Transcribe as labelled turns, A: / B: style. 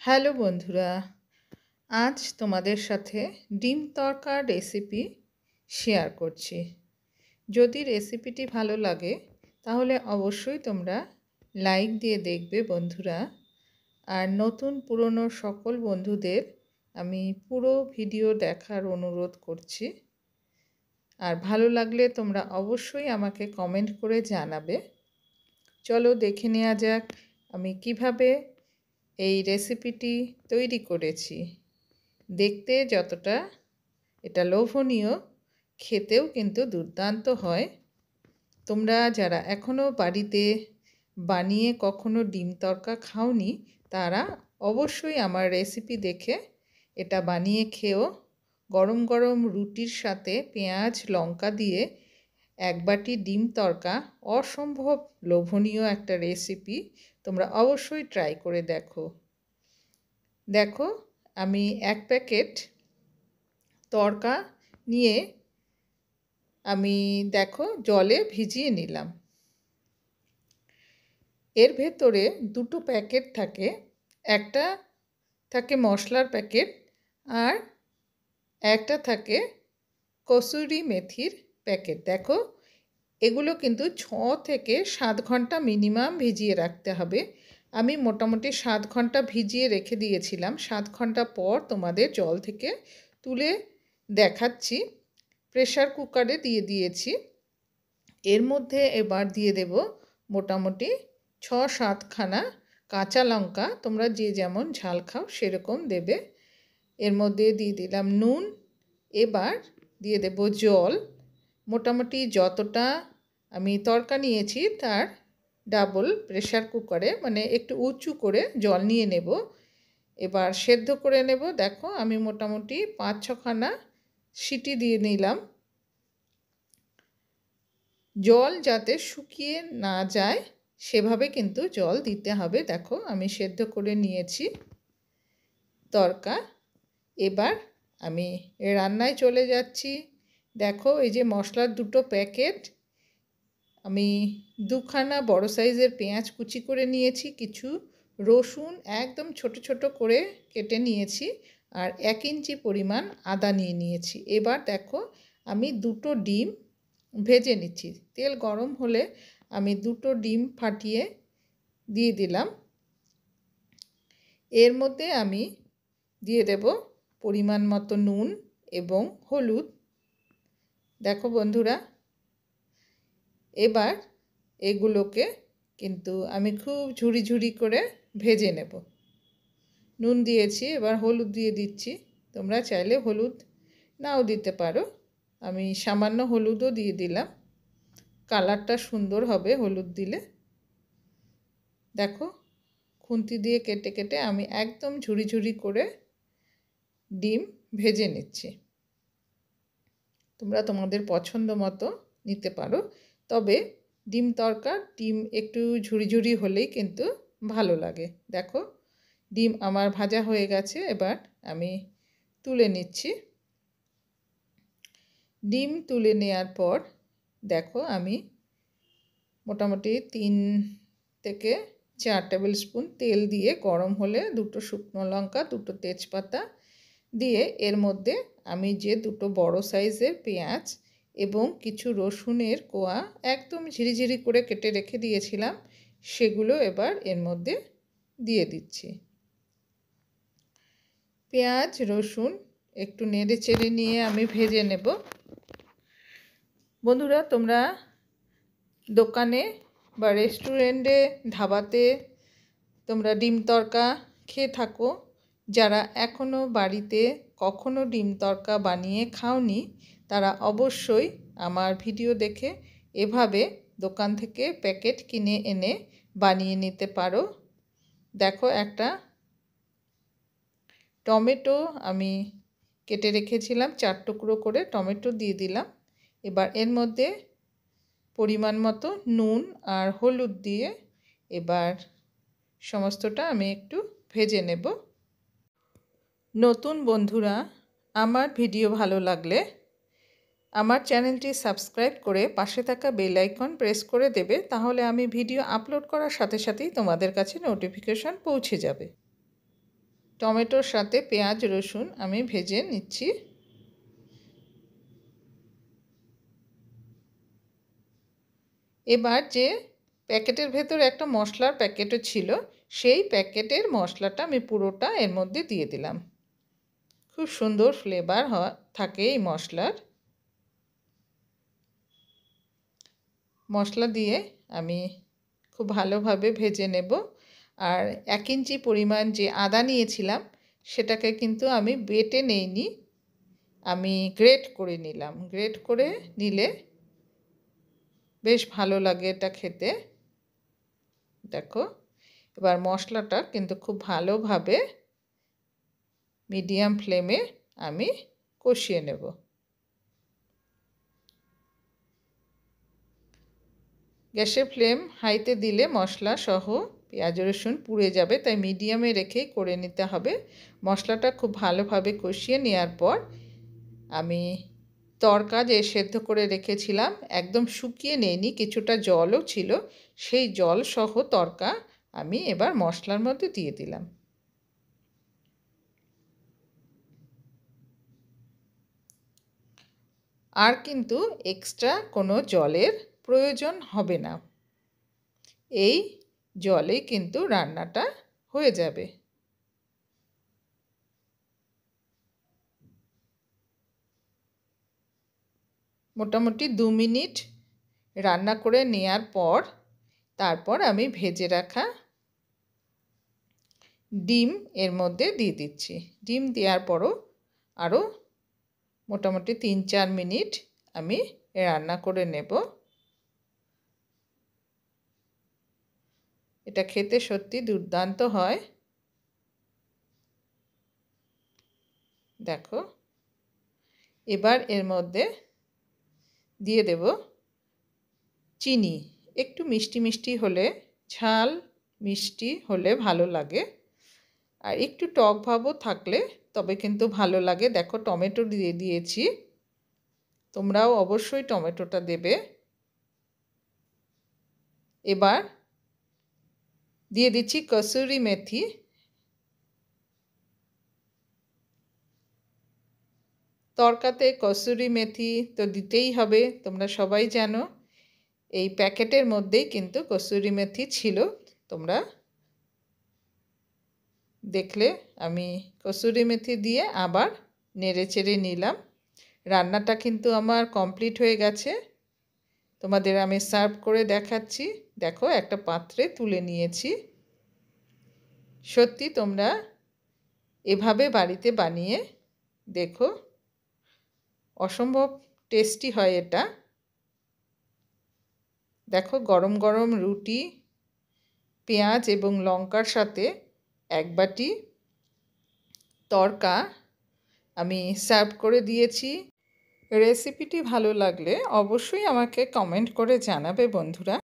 A: Hello বন্ধুরা, আজ তোমাদের সাথে ডিম তড়কা রেসিপি শেয়ার করছি। যদি রেসিপিটি ভালো লাগে তাহলে অবশ্যই তোমরা লাইক দিয়ে দেখবে বন্ধুরা। আর নতুন পুরনো সকল বন্ধুদের আমি পুরো ভিডিও দেখার অনুরোধ করছি। আর ভালো লাগলে তোমরা অবশ্যই আমাকে কমেন্ট করে জানাবে। চলো দেখে নেওয়া যাক আমি কিভাবে এই রেসিপিটি তৈরি করেছি। দেখতে যতটা এটা লোভনীয়, খেতেও কিন্তু দুর্দান্ত হয়। তোমরা যারা এখনও বাড়িতে বানিয়ে কখনো ডিম তড়কা খাওনি তারা অবশ্যই আমার রেসিপি দেখে এটা বানিয়ে খেও। গরম গরম রুটির সাথে পেঁয়াজ লঙ্কা দিয়ে এক বাটি ডিম তড়কা অসম্ভব লোভনীয় একটা রেসিপি। তোমরা অবশ্যই ট্রাই করে দেখো আমি এক প্যাকেট তড়কা নিয়ে আমি জলে ভিজিয়ে নিলাম। এর ভেতরে দুটো প্যাকেট থাকে, একটা থাকে মশলার প্যাকেট আর একটা থাকে কসুরি মেথির প্যাকেট। দেখো এগুলো কিন্তু 6 থেকে 7 ঘন্টা মিনিমাম ভিজিয়ে রাখতে হবে। আমি মোটামুটি 7 ঘন্টা ভিজিয়ে রেখে দিয়েছিলাম। 7 ঘন্টা পর তোমাদের জল থেকে তুলে দেখাচ্ছি। প্রেসার কুকারে দিয়ে দিয়েছি। এর মধ্যে এবার দিয়ে দেব মোটামুটি 6-7 খানা কাঁচা লঙ্কা। তোমরা যে যেমন ঝাল খাও সেরকম দেবে। এর মধ্যে দিয়ে দিলাম নুন। এবার দিয়ে দেব জল। মোটামুটি যতটা আমি তড়কা নিয়েছি তার ডাবল প্রেসার কুকারে, মানে একটু উঁচু করে জল নিয়ে নেব। এবার সেদ্ধ করে নেব। দেখো আমি মোটামুটি 5-6 খানা সিটি দিয়ে নিলাম। জল যাতে শুকিয়ে না যায় সেভাবে কিন্তু জল দিতে হবে। দেখো আমি সেদ্ধ করে নিয়েছি তড়কা। এবার আমি রান্নায় চলে যাচ্ছি। দেখো এই যে মশলার দুটো প্যাকেট, আমি 2 খানা বড় সাইজের পেঁয়াজ কুচি করে নিয়েছি, কিছু রসুন একদম ছোট ছোট করে কেটে নিয়েছি, আর 1 ইঞ্চি পরিমাণ আদা নিয়ে নিয়েছি। এবার দেখো আমি 2টো ডিম ভেজে নিচ্ছি। তেল গরম হলে আমি 2টো ডিম ফাটিয়ে দিয়ে দিলাম। এর মধ্যে আমি দিয়ে দেব পরিমাণ মতো নুন এবং হলুদ। দেখো বন্ধুরা এবার এগুলোকে কিন্তু আমি খুব ঝুরি ঝুরি করে ভেজে নেব। নুন দিয়েছি, এবার হলুদ দিয়ে দিচ্ছি। তোমরা চাইলে হলুদ নাও দিতে পারো। আমি সামান্য হলুদও দিয়ে দিলাম, কালারটা সুন্দর হবে হলুদ দিলে। দেখো খুন্তি দিয়ে কেটে কেটে আমি একদম ঝুরি ঝুরি করে ডিম ভেজে নিচ্ছি। তোমরা তোমাদের পছন্দ মতো নিতে পারো, তবে ডিম তড়কা ডিম একটু ঝুরি ঝুরি হলেই কিন্তু ভালো লাগে। দেখো ডিম আমার ভাজা হয়ে গেছে, এবার আমি তুলে নিচ্ছি। ডিম তুলে নেওয়ার পর দেখো আমি মোটামুটি 3 থেকে 4 টেবিল স্পুন তেল দিয়ে গরম হলে 2টো শুকনো লঙ্কা, 2টো তেজপাতা দিয়ে এর মধ্যে আমি যে 2টো বড় সাইজের পেঁয়াজ এবং কিছু রসুনের কোয়া একদম ঝিরিঝিরি করে কেটে রেখে দিয়েছিলাম সেগুলো এবার এর মধ্যে দিয়ে দিচ্ছি। পেঁয়াজ রসুন একটু নেড়ে চেড়ে নিয়ে আমি ভেজে নেব। বন্ধুরা তোমরা দোকানে বা রেস্টুরেন্টে ধাবাতে তোমরা ডিম তড়কা খেয়ে থাকো, যারা এখনও বাড়িতে কখনো ডিম তড়কা বানিয়ে খাওনি তারা অবশ্যই আমার ভিডিও দেখে এভাবে দোকান থেকে প্যাকেট কিনে এনে বানিয়ে নিতে পারো। দেখো একটা টমেটো আমি কেটে রেখেছিলাম, 4 টুকরো করে টমেটো দিয়ে দিলাম। এবার এর মধ্যে পরিমাণ মতো নুন আর হলুদ দিয়ে এবার সমস্তটা আমি একটু ভেজে নেব। নতুন বন্ধুরা আমার ভিডিও ভালো লাগলে আমার চ্যানেলটি সাবস্ক্রাইব করে পাশে থাকা বেল আইকন প্রেস করে দেবে, তাহলে আমি ভিডিও আপলোড করার সাথে সাথেই তোমাদের কাছে নোটিফিকেশন পৌঁছে যাবে। টমেটোর সাথে পেঁয়াজ রসুন আমি ভেজে নিচ্ছি। এবার যে প্যাকেটের ভেতর একটা মশলার প্যাকেটও ছিল, সেই প্যাকেটের মশলাটা আমি পুরোটা এর মধ্যে দিয়ে দিলাম। খুব সুন্দর ফ্লেভার থাকে এই মশলার। মশলা দিয়ে আমি খুব ভালোভাবে ভেজে নেব। আর 1 ইঞ্চি পরিমাণ যে আদা নিয়েছিলাম সেটাকে কিন্তু আমি বেটে নেইনি, আমি গ্রেট করে নিলাম। গ্রেট করে নিলে বেশ ভালো লাগে এটা খেতে। দেখো, এবার মশলাটা কিন্তু খুব ভালোভাবে মিডিয়াম ফ্লেমে আমি কষিয়ে নেব। গ্যাসের ফ্লেম হাইতে দিলে মশলা সহ পেঁয়াজ রসুন পুড়ে যাবে, তাই মিডিয়ামে রেখেই করে নিতে হবে। মশলাটা খুব ভালোভাবে কষিয়ে নেওয়ার পর আমি তরকা যে সেদ্ধ করে রেখেছিলাম, একদম শুকিয়ে নেইনি, কিছুটা জলও ছিল, সেই জল সহ তরকা আমি এবার মশলার মধ্যে দিয়ে দিলাম। আর কিন্তু এক্সট্রা কোনো জলের প্রয়োজন হবে না, এই জলে কিন্তু রান্নাটা হয়ে যাবে। মোটামুটি 2 মিনিট রান্না করে নেওয়ার পর তারপর আমি ভেজে রাখা ডিম এর মধ্যে দিয়ে দিচ্ছি। ডিম দেওয়ার পরও আরও মোটামুটি 3-4 মিনিট আমি রান্না করে নেব। এটা খেতে সত্যি দুর্দান্ত হয়। দেখো, এবার এর মধ্যে দিয়ে দেব চিনি। একটু মিষ্টি মিষ্টি হলে, ঝাল মিষ্টি হলে ভালো লাগে, আর একটু টক ভাবও থাকলে তবে কিন্তু ভালো লাগে। দেখো, টমেটো দিয়ে দিয়েছি, তোমরাও অবশ্যই টমেটোটা দেবে। এবার দিয়ে দিচ্ছি কসুরি মেথি। তরকাতে কসুরি মেথি তো দিতেই হবে, তোমরা সবাই জানো। এই প্যাকেটের মধ্যেই কিন্তু কসুরি মেথি ছিল, তোমরা দেখলে। আমি কসুরি মেথি দিয়ে আবার নেড়েচেড়ে নিলাম। রান্নাটা কিন্তু আমার কমপ্লিট হয়ে গেছে, তোমাদের আমি সার্ভ করে দেখাচ্ছি। দেখো, একটা পাত্রে তুলে নিয়েছি। সত্যি তোমরা এভাবে বাড়িতে বানিয়ে দেখো, অসম্ভব টেস্টি হয় এটা। দেখো, গরম গরম রুটি, পেঁয়াজ এবং লঙ্কার সাথে 1 বাটি তরকা আমি সার্ভ করে দিয়েছি। রেসিপিটি ভালো লাগলে অবশ্যই আমাকে কমেন্ট করে জানাবে বন্ধুরা।